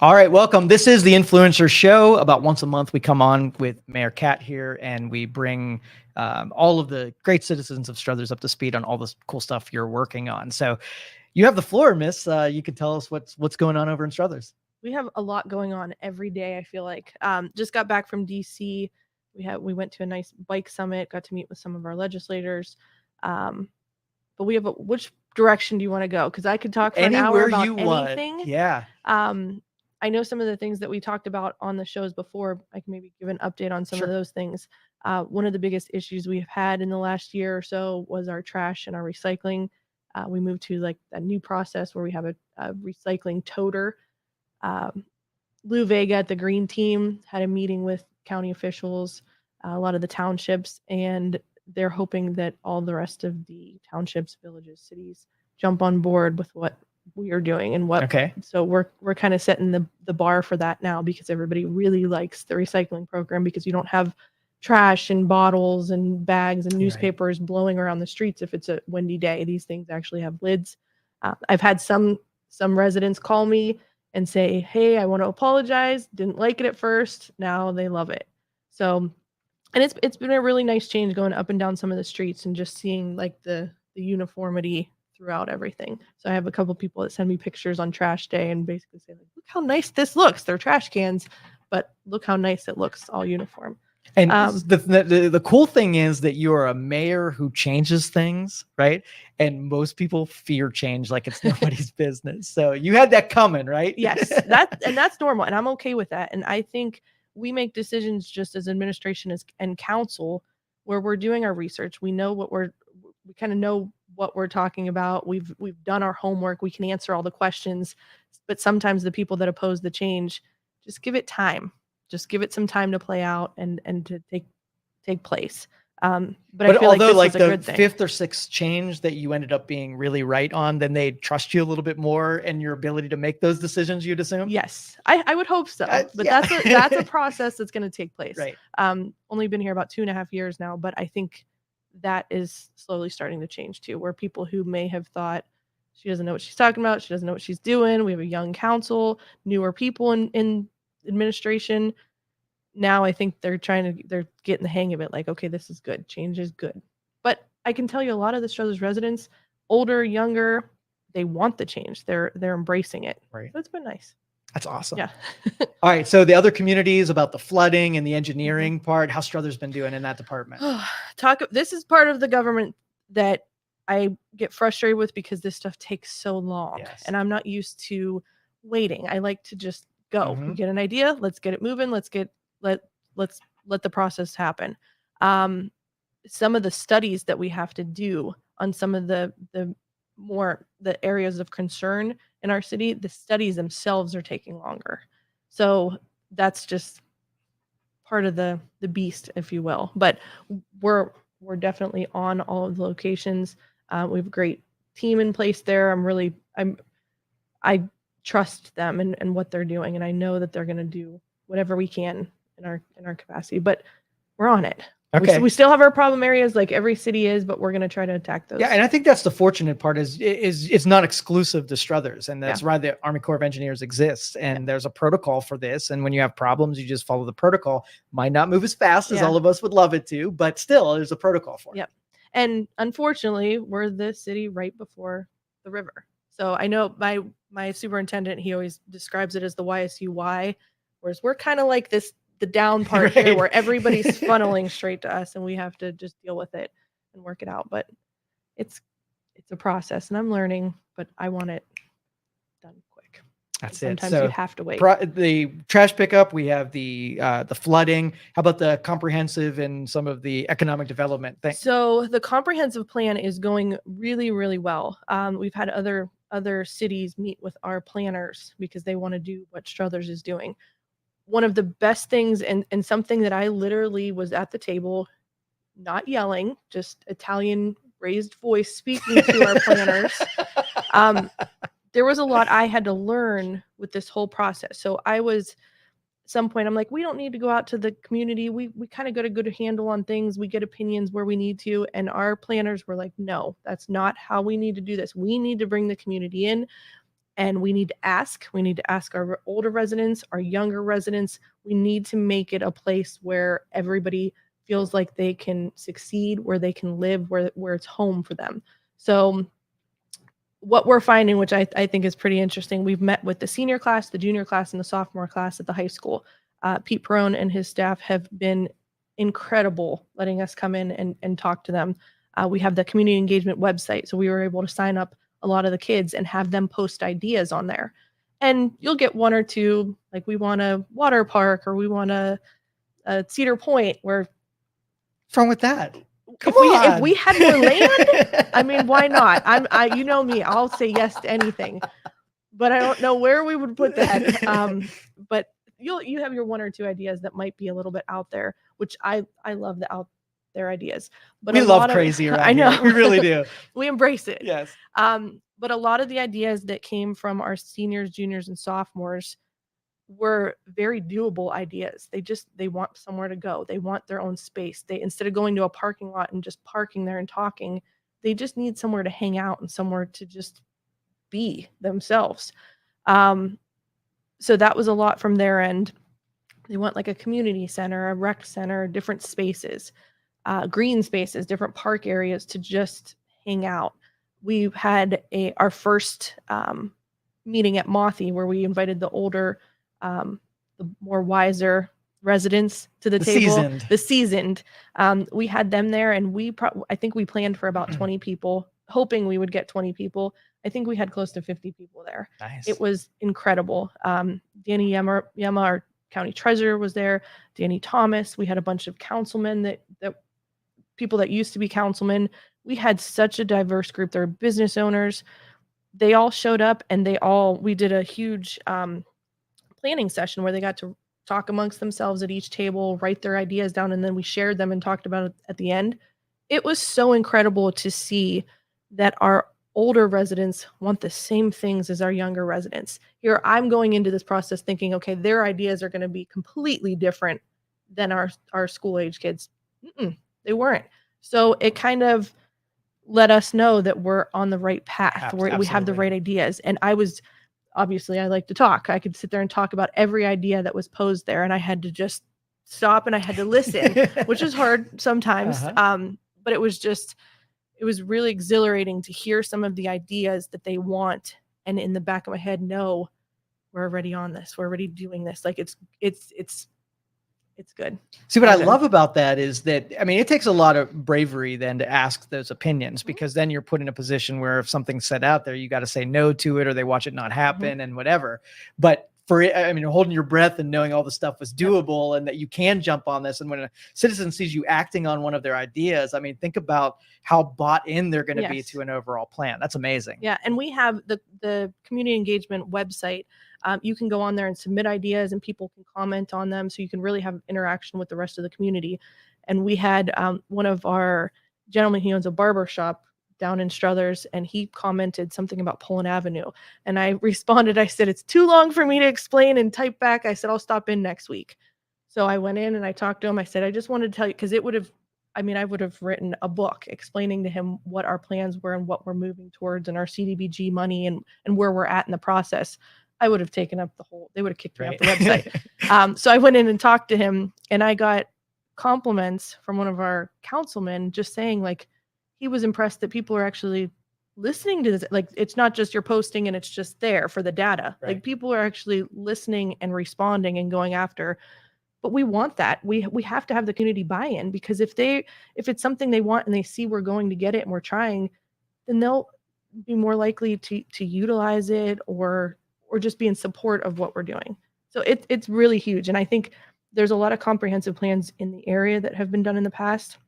All right, welcome. This is the Influencer Show. About once a month, we come on with Mayor Kat here, and we bring all of the great citizens of Struthers up to speed on all the cool stuff you're working on. So, you have the floor, Miss. You can tell us what's going on over in Struthers. We have a lot going on every day. I feel like just got back from DC. We went to a nice bike summit. Got to meet with some of our legislators. But we have which direction do you want to go? Because I could talk for an hour Anywhere about you want. anything. Yeah. I know some of the things that we talked about on the shows before. I can maybe give an update on some of those things. One of the biggest issues we've had in the last year or so was our trash and our recycling. We moved to like a new process where we have a recycling toter. Lou Vega at the Green Team had a meeting with county officials, a lot of the townships, and they're hoping that all the rest of the townships, villages, cities jump on board with what we are doing and what. Okay. So we're kind of setting the bar for that now because everybody really likes the recycling program because you don't have trash and bottles and bags and newspapers blowing around the streets if it's a windy day. These things actually have lids. I've had some residents call me and say, hey, I want to apologize. Didn't like it at first. Now they love it. So, and it's been a really nice change going up and down some of the streets and just seeing like the uniformity throughout everything. So I have a couple people that send me pictures on trash day and basically say, like, look how nice this looks. They're trash cans, but look how nice it looks all uniform. And the cool thing is that you're a mayor who changes things, right? And most people fear change like it's nobody's business. So you had that coming, right? Yes, that's normal, and I'm okay with that. And I think we make decisions just as administration and council where we're doing our research. We know we kind of know what we're talking about. We've done our homework. We can answer all the questions, but sometimes the people that oppose the change, just give it time. Just give it some time to play out and to take place. But I feel although like this was a good thing. Fifth or sixth change that you ended up being really right on, then they trust you a little bit more in your ability to make those decisions, you'd assume? Yes, I would hope so. But that's a process that's going to take place. Right. Only been here about 2.5 years now, but I think that is slowly starting to change too, where people who may have thought she doesn't know what she's talking about, she doesn't know what she's doing. We have a young council, newer people in administration. Now I think they're getting the hang of it. Like, okay, this is good. Change is good. But I can tell you a lot of the Struthers residents, older, younger, they want the change. They're embracing it. Right. So it's been nice. That's awesome. Yeah. All right. So the other communities about the flooding and the engineering part, how's Struthers been doing in that department? This is part of the government that I get frustrated with because this stuff takes so long. Yes. And I'm not used to waiting. I like to just go. We get an idea, let's get it moving, let's let the process happen. Some of the studies that we have to do on some of the areas of concern in our city, the studies themselves are taking longer. So that's just part of the beast, if you will. But we're definitely on all of the locations. We have a great team in place there. I trust them and what they're doing, and I know that they're going to do whatever we can in our capacity. But we're on it. Okay. We still have our problem areas like every city is, but we're going to try to attack those. Yeah, and I think that's the fortunate part is it's not exclusive to Struthers, and that's why the Army Corps of Engineers exists, and there's a protocol for this, and when you have problems, you just follow the protocol. Might not move as fast as all of us would love it to, but still, there's a protocol for it. Yep. And unfortunately, we're the city right before the river. So I know my superintendent, he always describes it as the YSUY, whereas we're kind of like the down part here where everybody's funneling straight to us and we have to just deal with it and work it out. But it's a process and I'm learning, but I want it done quick. That's it. Sometimes you have to wait. The trash pickup, we have the flooding. How about the comprehensive and some of the economic development things? So the comprehensive plan is going really, really well. We've had other cities meet with our planners because they want to do what Struthers is doing. One of the best things and something that I literally was at the table, not yelling, just Italian raised voice speaking to our planners. There was a lot I had to learn with this whole process. So I was, at some point, I'm like, we don't need to go out to the community. We kind of got a good handle on things. We get opinions where we need to. And our planners were like, no, that's not how we need to do this. We need to bring the community in. And we need to ask. We need to ask our older residents, our younger residents. We need to make it a place where everybody feels like they can succeed, where they can live, where it's home for them. So what we're finding, which I think is pretty interesting, we've met with the senior class, the junior class, and the sophomore class at the high school. Pete Perone and his staff have been incredible letting us come in and talk to them. We have the community engagement website, so we were able to sign up a lot of the kids and have them post ideas on there. And you'll get one or two, like we want a water park or we want a Cedar Point, where what's wrong with that? if we had more land, I mean, why not? You know me, I'll say yes to anything, but I don't know where we would put that. But you have your one or two ideas that might be a little bit out there, which I love the out there ideas. But we love crazy around I know here. We really do. We embrace it. Yes. But a lot of the ideas that came from our seniors, juniors, and sophomores were very doable ideas. They want somewhere to go. They want their own space. They, instead of going to a parking lot and just parking there and talking, they just need somewhere to hang out and somewhere to just be themselves. So that was a lot from their end. They want like a community center, a rec center, different spaces, green spaces, different park areas to just hang out. We've had our first meeting at Mothy, where we invited the older, the more wiser residents to the table. The seasoned. We had them there, and I think we planned for about 20 people, hoping we would get 20 people. I think we had close to 50 people there. Nice. It was incredible. Danny Yema, our county treasurer, was there. Danny Thomas. We had a bunch of councilmen that people that used to be councilmen. We had such a diverse group. They're business owners. They all showed up, and we did a huge planning session where they got to talk amongst themselves at each table, write their ideas down, and then we shared them and talked about it at the end. It was so incredible to see that our older residents want the same things as our younger residents. Here, I'm going into this process thinking, okay, their ideas are going to be completely different than our school age kids. They weren't. So it kind of let us know that we're on the right path, where we have the right ideas. And I like to talk. I could sit there and talk about every idea that was posed there, and I had to just stop and I had to listen, which is hard sometimes. But it was really exhilarating to hear some of the ideas that they want. And in the back of my head, no, we're already on this. We're already doing this. Like it's good. See, what I love about that is that, I mean, it takes a lot of bravery then to ask those opinions, because then you're put in a position where if something's set out there, you got to say no to it, or they watch it not happen and whatever. But for it, I mean, holding your breath and knowing all the stuff was doable and that you can jump on this. And when a citizen sees you acting on one of their ideas, I mean, think about how bought in they're going to be to an overall plan. That's amazing. Yeah. And we have the community engagement website. You can go on there and submit ideas, and people can comment on them. So you can really have interaction with the rest of the community. And we had one of our gentlemen, he owns a barber shop down in Struters, and he commented something about Pullen Avenue. And I responded, I said, it's too long for me to explain, and type back. I said, I'll stop in next week. So I went in and I talked to him. I said, I just wanted to tell you, because I would have written a book explaining to him what our plans were and what we're moving towards, and our CDBG money and where we're at in the process. I would have taken up they would have kicked me off the website. So I went in and talked to him, and I got compliments from one of our councilmen just saying, like, he was impressed that people are actually listening to this. Like, it's not just you're posting and it's just there for the data. Like, people are actually listening and responding and going after. But we want that. We have to have the community buy-in, because if it's something they want and they see we're going to get it and we're trying, then they'll be more likely to utilize it or just be in support of what we're doing. So it's really huge. And I think there's a lot of comprehensive plans in the area that have been done in the past.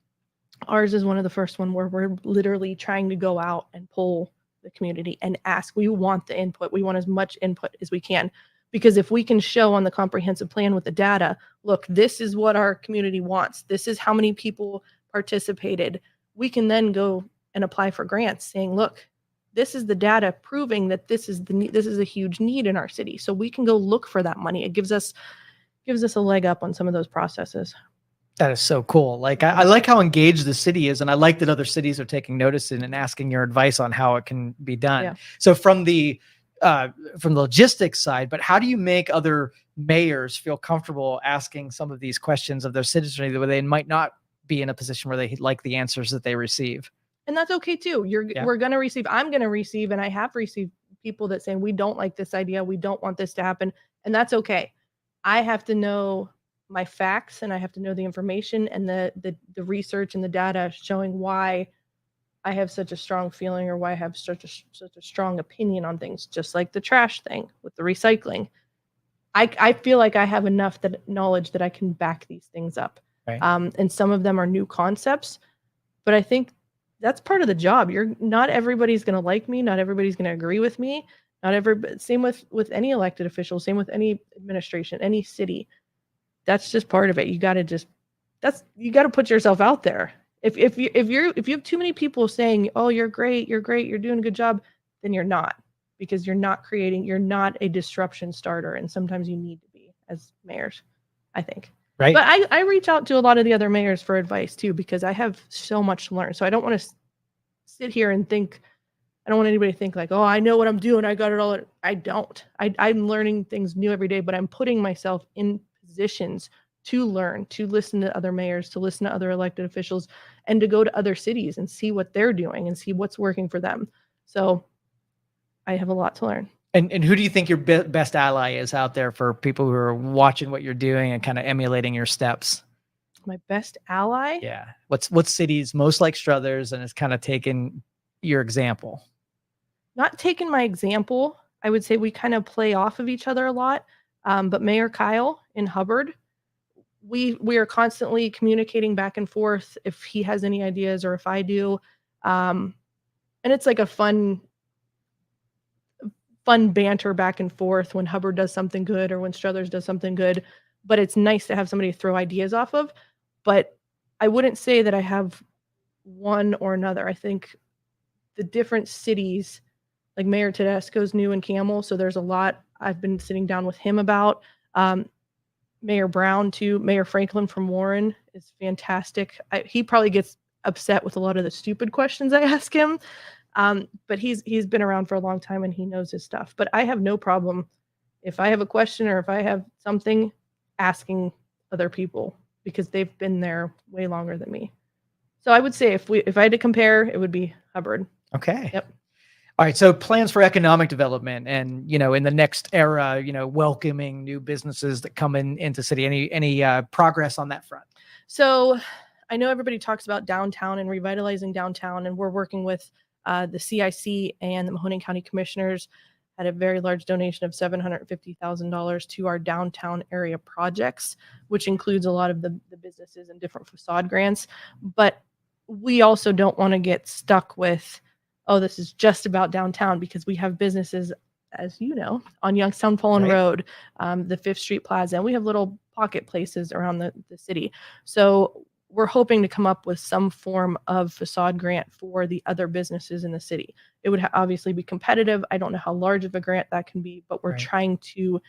Ours is one of the first one where we're literally trying to go out and pull the community and ask. We want the input. We want as much input as we can, because if we can show on the comprehensive plan with the data, look, this is what our community wants, this is how many people participated, we can then go and apply for grants saying, look, this is the data proving that this is a huge need in our city. So we can go look for that money. It gives us a leg up on some of those processes. That is so cool. Like, I like how engaged the city is, and I like that other cities are taking notice and asking your advice on how it can be done. Yeah. So from the from the logistics side, but how do you make other mayors feel comfortable asking some of these questions of their citizenry where they might not be in a position where they like the answers that they receive? And that's okay too. I'm going to receive, and I have received people that say, we don't like this idea. We don't want this to happen. And that's okay. I have to know my facts, and I have to know the information and the research and the data showing why I have such a strong feeling, or why I have such a strong opinion on things, just like the trash thing with the recycling. I feel like I have enough knowledge that I can back these things up. Right. And some of them are new concepts, but I think that's part of the job. Not everybody's going to like me. Not everybody's going to agree with me. Same with any elected official, same with any administration, any city. That's just part of it. You got to put yourself out there. If you have too many people saying, "Oh, you're great, you're doing a good job," then you're not, because you're not a disruption starter. And sometimes you need to be, as mayors, I think. Right. But I reach out to a lot of the other mayors for advice too, because I have so much to learn. So I don't want to sit here and think, I don't want anybody to think like, oh, I know what I'm doing, I got it all. I don't. I'm learning things new every day, but I'm putting myself in positions to learn, to listen to other mayors, to listen to other elected officials, and to go to other cities and see what they're doing and see what's working for them. So I have a lot to learn. And who do you think your best ally is out there for people who are watching what you're doing and kind of emulating your steps? My best ally? Yeah. What city's most like Struthers and has kind of taken your example? Not taken my example. I would say we kind of play off of each other a lot. But Mayor Kyle in Hubbard, we are constantly communicating back and forth if he has any ideas or if I do. And it's like a fun banter back and forth when Hubbard does something good or when Struthers does something good. But it's nice to have somebody to throw ideas off of. But I wouldn't say that I have one or another. I think the different cities, like Mayor Tedesco's new in Camel, so there's a lot I've been sitting down with him about. Mayor Brown too. Mayor Franklin from Warren is fantastic. He probably gets upset with a lot of the stupid questions I ask him, but he's been around for a long time and he knows his stuff. But I have no problem if I have a question or if I have something, asking other people, because they've been there way longer than me. So I would say if I had to compare, it would be Hubbard. Okay. Yep. All right. So plans for economic development and, in the next era, welcoming new businesses that come into city. Any progress on that front? So I know everybody talks about downtown and revitalizing downtown, and we're working with the CIC and the Mahoning County Commissioners at a very large donation of $750,000 to our downtown area projects, which includes a lot of the businesses and different facade grants. But we also don't want to get stuck with, oh, this is just about downtown, because we have businesses, as you know, on Youngstown Pullen Right. Road, the 5th Street Plaza, and we have little pocket places around the city. So we're hoping to come up with some form of facade grant for the other businesses in the city. It would obviously be competitive. I don't know how large of a grant that can be, but we're Right. trying to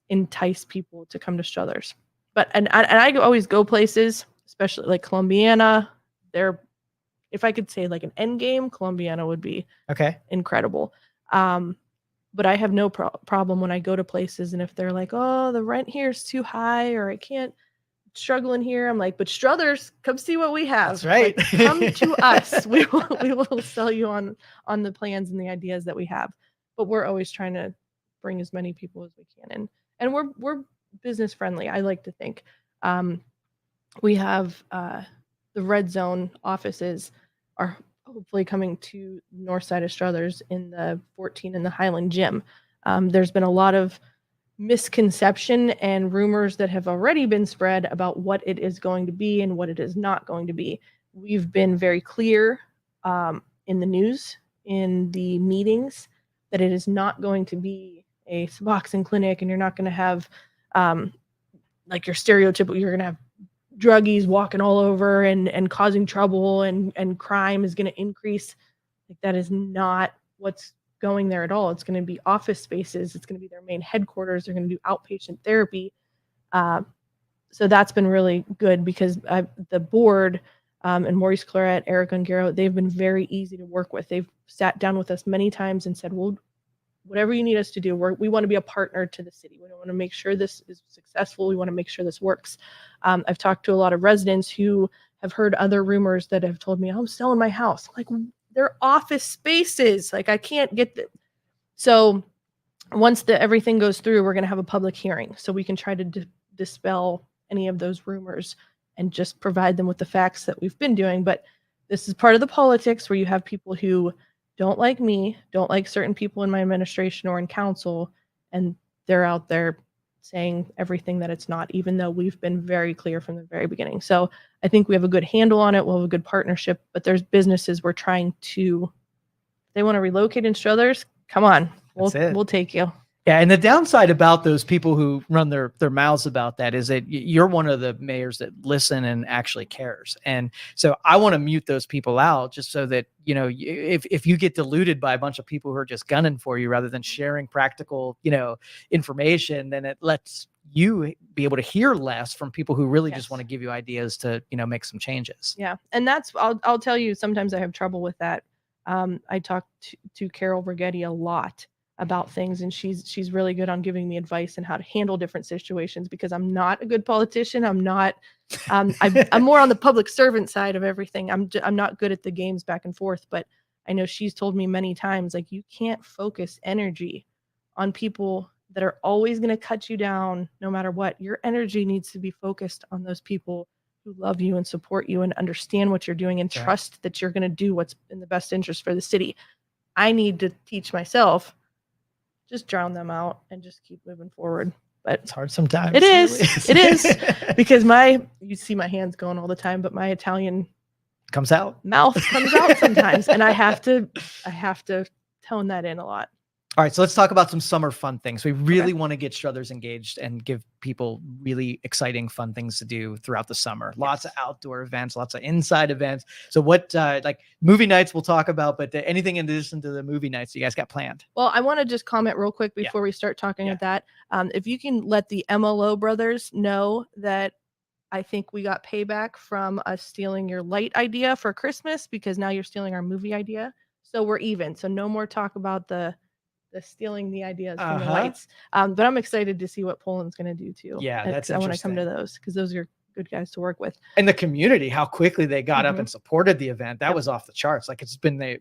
entice people to come to Struthers. But and I always go places, especially like Columbiana. If I could say like an end game, Columbiana would be okay, incredible. But I have no problem when I go to places, and if they're like, oh, the rent here is too high, or I can't, struggling here, I'm like, but Struthers, come see what we have. That's right. Like, come to us. We will sell you on the plans and the ideas that we have. But we're always trying to bring as many people as we can, and we're business friendly, I like to think. We have the Red Zone offices are hopefully coming to the north side of Struthers in the 14 in the Highland Gym. There's been a lot of misconception and rumors that have already been spread about what it is going to be and what it is not going to be. We've been very clear in the news, in the meetings, that it is not going to be a Suboxone clinic, and you're not going to have like your stereotypical, you're going to have druggies walking all over and causing trouble, and crime is going to increase. Like, that is not what's going there at all. It's going to be office spaces. It's going to be their main headquarters. They're going to do outpatient therapy. So that's been really good, because the board and Maurice Claret, Eric Ungaro, they've been very easy to work with. They've sat down with us many times and said, well, whatever you need us to do. We want to be a partner to the city. We want to make sure this is successful. We want to make sure this works. I've talked to a lot of residents who have heard other rumors that have told me, oh, I'm selling my house. Like, they're office spaces. Like, I can't get the. So once everything goes through, we're going to have a public hearing so we can try to dispel any of those rumors and just provide them with the facts that we've been doing. But this is part of the politics where you have people who don't like me, don't like certain people in my administration or in council, and they're out there saying everything that it's not, even though we've been very clear from the very beginning. So I think we have a good handle on it. We'll have a good partnership, but there's businesses we're trying to, they want to relocate in Struthers. Come on, we'll take you. Yeah, and the downside about those people who run their mouths about that is that you're one of the mayors that listen and actually cares. And so I want to mute those people out just so that, you know, if you get diluted by a bunch of people who are just gunning for you rather than sharing practical, you know, information, then it lets you be able to hear less from people who really just want to give you ideas to, you know, make some changes. Yeah. And that's, I'll tell you, sometimes I have trouble with that. I talk to Carol Brigetti a lot about things, and she's really good on giving me advice on how to handle different situations, because I'm not a good politician. I'm not, I'm more on the public servant side of everything. I'm not good at the games back and forth, but I know she's told me many times, like, you can't focus energy on people that are always going to cut you down no matter what. Your energy needs to be focused on those people who love you and support you and understand what you're doing and trust that you're going to do what's in the best interest for the city. I need to teach myself, just drown them out and just keep moving forward. But it's hard sometimes. It is. It is because you see my hands going all the time, but my Italian mouth comes out sometimes, and I have to tone that in a lot. All right, so let's talk about some summer fun things. We really want to get Struthers engaged and give people really exciting, fun things to do throughout the summer. Lots of outdoor events, lots of inside events. So what, like movie nights we'll talk about, but anything in addition to the movie nights you guys got planned? Well, I want to just comment real quick before we start talking about that. If you can let the MLO brothers know that I think we got payback from us stealing your light idea for Christmas, because now you're stealing our movie idea. So we're even. So no more talk about the stealing the ideas from the lights. But I'm excited to see what Poland's going to do too. Yeah, that's interesting. I want to come to those because those are good guys to work with. And the community, how quickly they got up and supported the event. That was off the charts. Like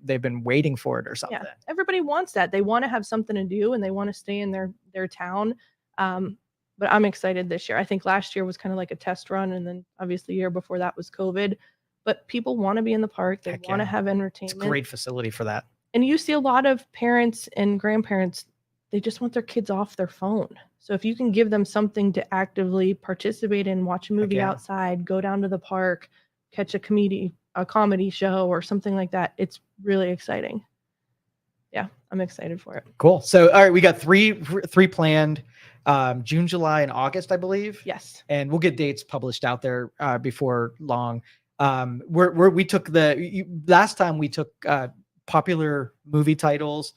they've been waiting for it or something. Yeah, everybody wants that. They want to have something to do and they want to stay in their town. But I'm excited this year. I think last year was kind of like a test run, and then obviously the year before that was COVID. But people want to be in the park. They want to have entertainment. It's a great facility for that. And you see a lot of parents and grandparents, they just want their kids off their phone. So if you can give them something to actively participate in, watch a movie outside, go down to the park, catch a comedy show or something like that, it's really exciting. Yeah, I'm excited for it. Cool. So, all right, we got three planned, June, July, and August, I believe. Yes. And we'll get dates published out there before long. We took last time we took popular movie titles.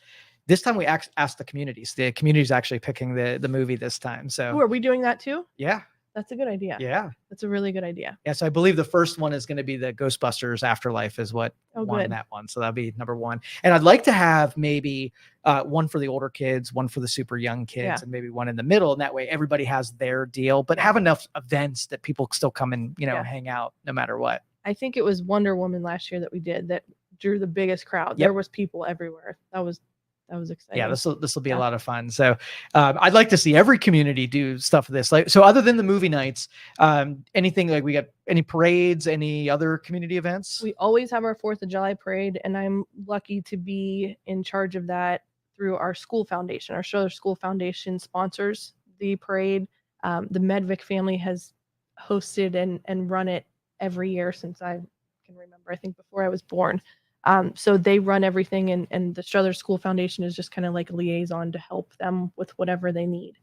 This time we asked the communities. The community's actually picking the movie this time. So are we doing that too? Yeah. That's a good idea. Yeah. That's a really good idea. Yeah. So I believe the first one is going to be the Ghostbusters Afterlife is what won that one. So that'll be number one. And I'd like to have maybe one for the older kids, one for the super young kids, and maybe one in the middle. And that way everybody has their deal, but have enough events that people still come and, hang out no matter what. I think it was Wonder Woman last year that we did that drew the biggest crowd. There was people everywhere. That was exciting. Yeah, this will be a lot of fun. So I'd like to see every community do stuff like this. Like, so other than the movie nights, anything like we got any parades, any other community events? We always have our 4th of July parade, and I'm lucky to be in charge of that through our school foundation. Our Struthers School Foundation sponsors the parade. The Medvick family has hosted and run it every year since I can remember. I think before I was born. So they run everything, and the Struthers School Foundation is just kind of like a liaison to help them with whatever they need.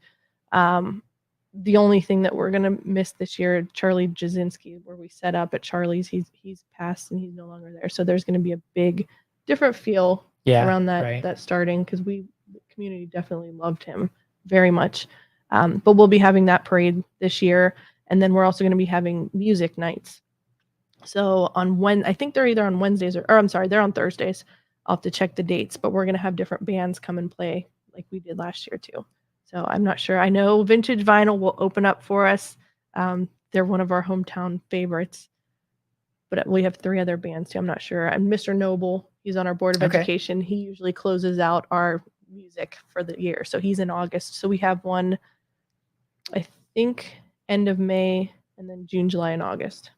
The only thing that we're going to miss this year, Charlie Jasinski, where we set up at Charlie's, he's passed and he's no longer there. So there's going to be a big different feel around that starting, because the community definitely loved him very much. But we'll be having that parade this year. And then we're also going to be having music nights. So I think they're either on Wednesdays or I'm sorry, they're on Thursdays. I'll have to check the dates, but we're going to have different bands come and play like we did last year too. So I'm not sure. I know Vintage Vinyl will open up for us. They're one of our hometown favorites, but we have 3 other bands too. I'm not sure. And Mr. Noble, he's on our board of education. He usually closes out our music for the year. So he's in August. So we have one, I think, end of May, and then June, July, and August.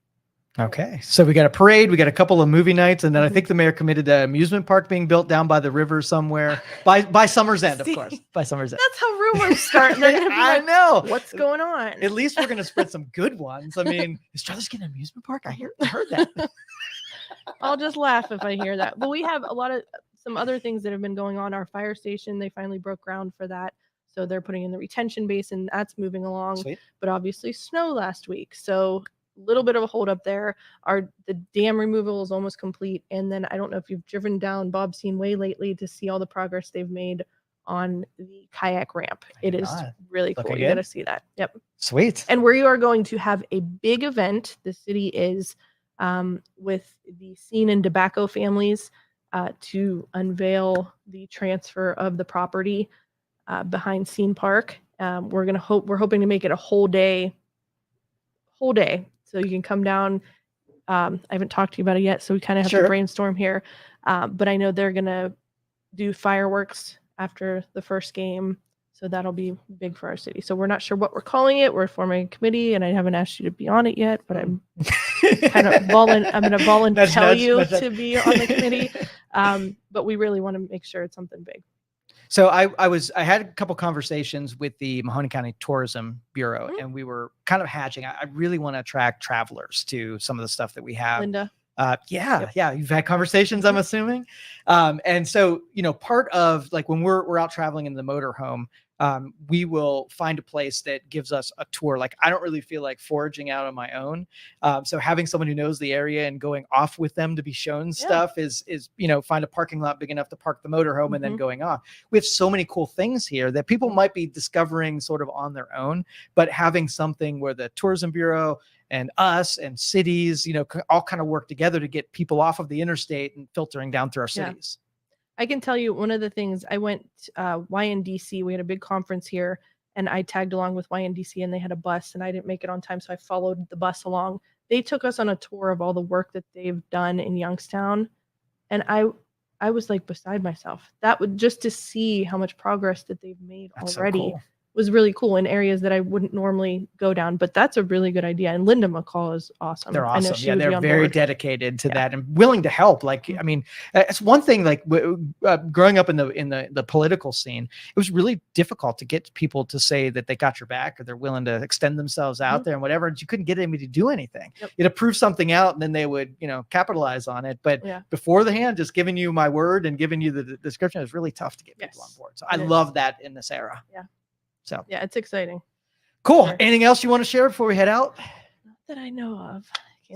Okay. So we got a parade, we got a couple of movie nights, and then I think the mayor committed to an amusement park being built down by the river somewhere by Summer's End, of course. By Summer's End. That's how rumors start. They're gonna be I like, know. What's going on? At least we're gonna spread some good ones. I mean, is Struthers getting an amusement park? I heard that. I'll just laugh if I hear that. But we have some other things that have been going on. Our fire station, they finally broke ground for that. So they're putting in the retention basin. That's moving along. Sweet. But obviously snow last week. So a little bit of a hold up there. The dam removal is almost complete. And then I don't know if you've driven down Bobseen Way lately to see all the progress they've made on the kayak ramp. It is really cool. You got to see that. Yep. Sweet. And we are going to have a big event. The city is with the Scene and Tobacco families to unveil the transfer of the property behind Scene Park. We're hoping to make it a whole day. So you can come down. I haven't talked to you about it yet, so we kind of have to brainstorm here. But I know they're gonna do fireworks after the first game, so that'll be big for our city. So we're not sure what we're calling it. We're forming a committee, and I haven't asked you to be on it yet, but I'm kind of I'm going to volunteer you to be on the committee. But we really want to make sure it's something big. So I had a couple conversations with the Mahoney County Tourism Bureau, and we were kind of hatching. I really want to attract travelers to some of the stuff that we have. Linda. Yeah. You've had conversations, I'm assuming. And so, part of like when we're out traveling in the motorhome, we will find a place that gives us a tour. Like I don't really feel like foraging out on my own. So having someone who knows the area and going off with them to be shown stuff is, find a parking lot big enough to park the motorhome and then going off. We have so many cool things here that people might be discovering sort of on their own, but having something where the Tourism Bureau and us and cities, all kind of work together to get people off of the interstate and filtering down through our cities. I can tell you one of the things I went YNDC. We had a big conference here, and I tagged along with YNDC, and they had a bus, and I didn't make it on time, so I followed the bus along. They took us on a tour of all the work that they've done in Youngstown, and I was like beside myself. That would just to see how much progress that they've made already. Was really cool in areas that I wouldn't normally go down, but that's a really good idea. And Linda McCall is awesome. They're awesome. Yeah, they're very dedicated to that and willing to help. Like, I mean, it's one thing. Like growing up in the political scene, it was really difficult to get people to say that they got your back or they're willing to extend themselves out there and whatever. And you couldn't get anybody to do anything. You'd approve something out, and then they would, capitalize on it. But before the hand, just giving you my word and giving you the description is really tough to get people on board. So I love that in this era. Yeah. So yeah, it's exciting. Cool. Sure. Anything else you want to share before we head out? Not that I know of.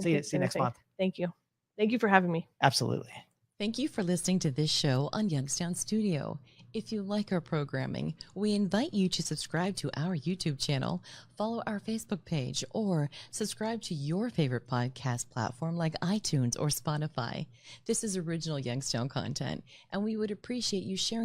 See you next month. Thank you. Thank you for having me. Absolutely. Thank you for listening to this show on Youngstown Studio. If you like our programming, we invite you to subscribe to our YouTube channel, follow our Facebook page, or subscribe to your favorite podcast platform like iTunes or Spotify. This is original Youngstown content, and we would appreciate you sharing